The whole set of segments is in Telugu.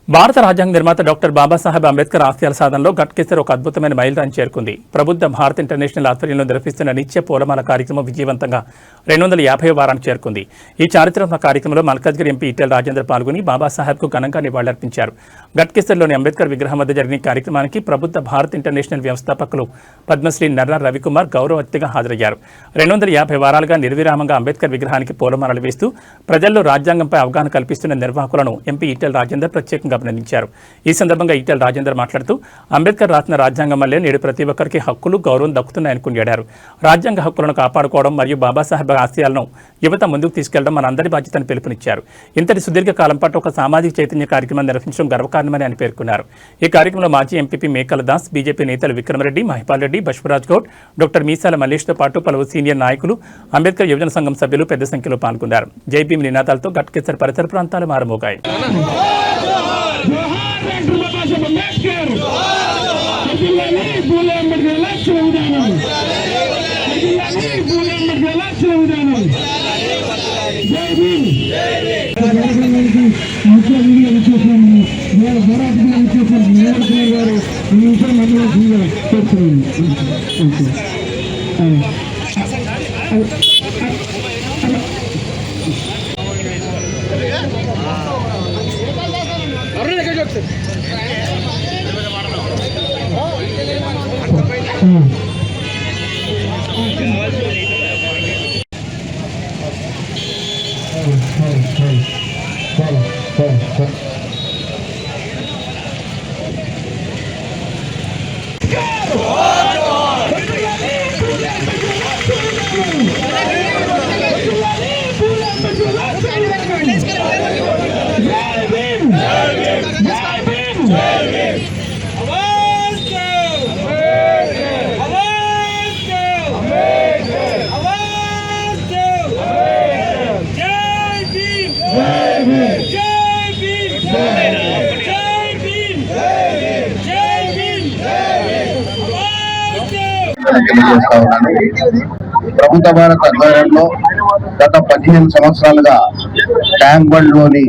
భారత రాజ్యాంగ నిర్మాత డాక్టర్ బాబాసాహెబ్ అంబేద్కర్ ఆశయాల సాధనలో గట్కేసర్ ఒక అద్భుతమైన మైలురాయిని చేరుకుంది. ప్రబుద్ధ భారత్ ఇంటర్నేషనల్ ఆధ్వర్యంలో నిర్వహిస్తున్న నిత్య పూలమాల కార్యక్రమం విజయవంతంగా 250వ వారానికి చేరుకుంది. ఈ చారిత్రక కార్యక్రమంలో మల్కాజ్గిరి ఎంపీ ఈటెల రాజేందర్ పాల్గొని బాబాసాహెబ్కు ఘనంగా నివాళులర్పించారు. గట్కేసర్లోని అంబేద్కర్ విగ్రహం వద్ద జరిగిన కార్యక్రమానికి ప్రబుద్ధ భారత్ ఇంటర్నేషనల్ వ్యవస్థాపకులు పద్మశ్రీ నర్రా రవికుమార్ గౌరవ అతిథిగా హాజరయ్యారు. 250 వారాలుగా నిర్విరామంగా అంబేద్కర్ విగ్రహానికి పూలమాలలు వేస్తూ ప్రజల్లో రాజ్యాంగంపై అవగాహన కల్పిస్తున్న నిర్వాహకులను ఎంపీ ఈటెల రాజేందర్ ప్రత్యేకంగా అభినందించారు. ఈ సందర్భంగా ఈటెల రాజేందర్ మాట్లాడుతూ అంబేద్కర్ రాసిన రాజ్యాంగం వల్లే నేడు ప్రతి ఒక్కరికి హక్కులు గౌరవం దక్కుతున్నాయని కొనియాడారు. రాజ్యాంగ హక్కులను కాపాడుకోవడం మరియు బాబాసాహెబ్ ఆశయాలను యువత ముందుకు తీసుకెళ్లడం మనందరి బాధ్యతని పిలుపునిచ్చారు. ఇంతటి సుదీర్ఘ కాలం పాటు ఒక సామాజిక చైతన్య కార్యక్రమాన్ని నిర్వహించడం గర్వకారణమని ఆయన పేర్కొన్నారు. ఈ కార్యక్రమంలో మాజీ ఎంపీపీ మేకల దాస్, బీజేపీ నేతలు విక్రమరెడ్డి, మహిపాల్ రెడ్డి, బశ్వరాజ్ గౌడ్, డాక్టర్ మీసాల మల్లేష్తో పాటు పలువురు సీనియర్ నాయకులు, అంబేద్కర్ యువజన సంఘం సభ్యులు పెద్ద సంఖ్యలో పాల్గొన్నారు. జై భీమ్ నినాదాలతో గట్కేసర్ పరిసర ప్రాంతాలు మారుమోగాయి. ప్రభుత్వ భారత ఆధ్వర్యంలో గత 15 సంవత్సరాలుగా ట్యాంక్ బండ్ లోని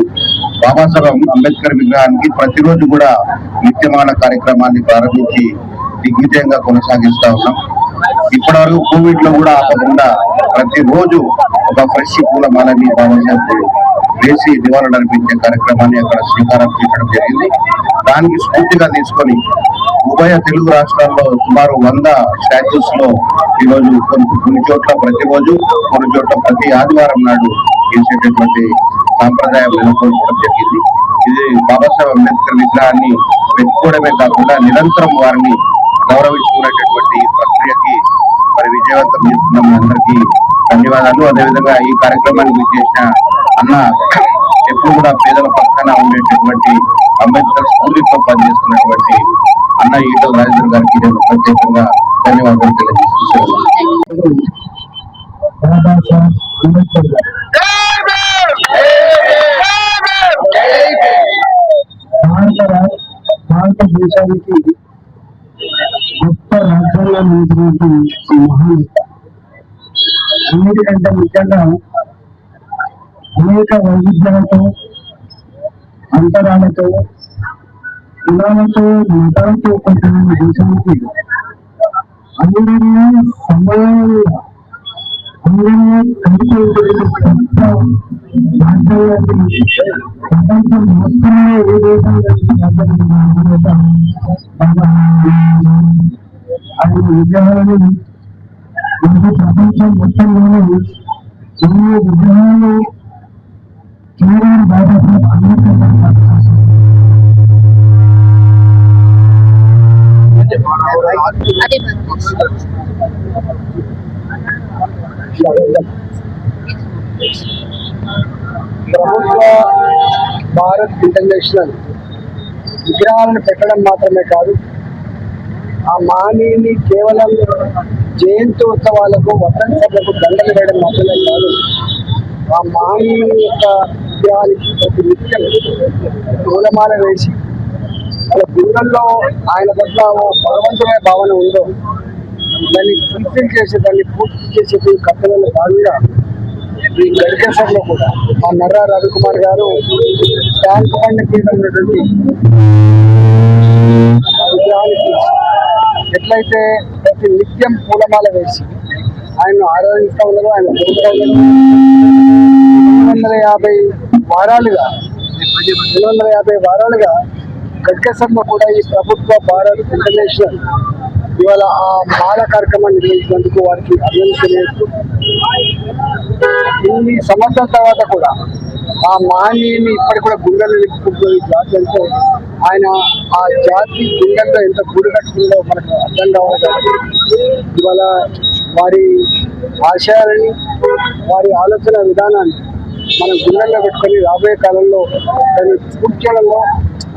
బాబాసాహెబ్ అంబేద్కర్ విగ్రహానికి ప్రతిరోజు కూడా నిత్యమాల కార్యక్రమాన్ని ప్రారంభించి దిగ్విజయంగా కొనసాగిస్తా ఉన్నాం. ఇప్పటివరకు కోవిడ్ లో కూడా ఆపకుండా ప్రతిరోజు ఒక ఫ్రెష్ పూలమాలని బాబాసాహెబ్ వేసి నివాళులు అర్పించే కార్యక్రమాన్ని అక్కడ శ్రీకారం చేయడం జరిగింది. దానికి స్ఫూర్తిగా తీసుకొని ఉభయ తెలుగు రాష్ట్రాల్లో సుమారు 100 స్టాచ్యూస్ లో ఈరోజు కొన్ని చోట్ల ప్రతిరోజు, కొన్ని చోట్ల ప్రతి ఆదివారం నాడు చేసేటటువంటి సాంప్రదాయం నెలకొల్పడం జరిగింది. ఇది బాబాసాహెబ్ అంబేద్కర్ విగ్రహాన్ని పెట్టుకోవడమే కాకుండా నిరంతరం వారిని గౌరవించుకునేటటువంటి ప్రక్రియకి మరి విజయవంతం చేస్తున్న అందరికీ ధన్యవాదాలు. అదేవిధంగా ఈ కార్యక్రమానికి చేసిన అన్న ఎప్పుడు కూడా పేదల పక్కన ఉండేటటువంటి అంబేద్కర్ స్ఫూర్తితో పనిచేస్తున్నటువంటి అన్న ఈటెల రాజేందర్ గారికి నేను ప్రత్యేకంగా ధన్యవాదాలు తెలియజేస్తున్నాను. భారతదేశానికి గొప్ప రాజ్యాంగం అందించినటువంటి మహానేత, అన్నిటికంటే ముఖ్యంగా అనేక వైవిధ్యాలతో, అంతరాలతో, కులాలతో, మతాలతో కొంటున్న దేశానికి అందరినీ సమానంగా అందరినీ కలిపి రాజ్యాంగాన్ని ప్రపంచం మొత్తంలో ఏ దేశంగా ఆయన విగ్రహాలను ప్రపంచం మొత్తంలోనే ఎన్నో విగ్రహాలు కేవలం బాబాసాహెబ్ అంబేద్కర్ ప్రభుత్వ భారత్ ఇంటర్నేషనల్ విగ్రహాలను పెట్టడం మాత్రమే కాదు, ఆ మహనీయుని కేవలం జయంతి ఉత్సవాలకు, వర్ధంతులకు దండలు వేయడం మాత్రమే కాదు, ఆ మహనీయుని యొక్క విగ్రహానికి ప్రతి నిత్యం పూలమాల వేసి వాళ్ళ బృందంలో ఆయన పట్ల భగవంతుడే భావన ఉందో దాన్ని ఫుల్ఫిల్ చేసి, దాన్ని పూర్తి చేసే కర్తవ్యంలో భాగంగా ఈ గడికేశ్వర్లో కూడా మా నర్రా రవికుమార్ గారు ట్యాంక్ బండ్ మీద ఉన్నటువంటి విగ్రహానికి ఎట్లయితే ప్రతి నిత్యం పూలమాల వేసి ఆయన్ను ఆరాధిస్తూ ఉన్నారు, ఆయన జరుగుతూ ఉన్నారు. 250 వారాలుగా గడికేశ్వర్లో కూడా ఈ ప్రభుత్వ భారత్ ఇంటర్నేషనల్ ఇవాళ ఆ మాల కార్యక్రమాన్ని నిర్వహించినందుకు వారికి అభినందించలేదు. ఇన్ని సంవత్సరాల తర్వాత కూడా ఆ మహనీయుని ఇప్పటికి కూడా గుండెలు నింపుకుంటున్న జాతి అంటే ఆయన ఆ జాతి గుండెల్లో ఎంత గుడి కట్టుకుందో మనకు అర్థం కావాలి. కాబట్టి ఇవాళ వారి ఆశయాలని వారి ఆలోచన విధానాన్ని మనం గుండెల్లో పెట్టుకొని రాబోయే కాలంలో దాన్ని స్ఫూర్తిలో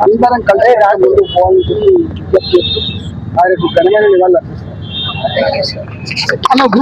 అందరం కలిసి ముందుకు పోవాలని చెప్పి విజ్ఞప్తి చేస్తూ ఆయనకు ఘనమైన నివాళులు అర్పిస్తాం.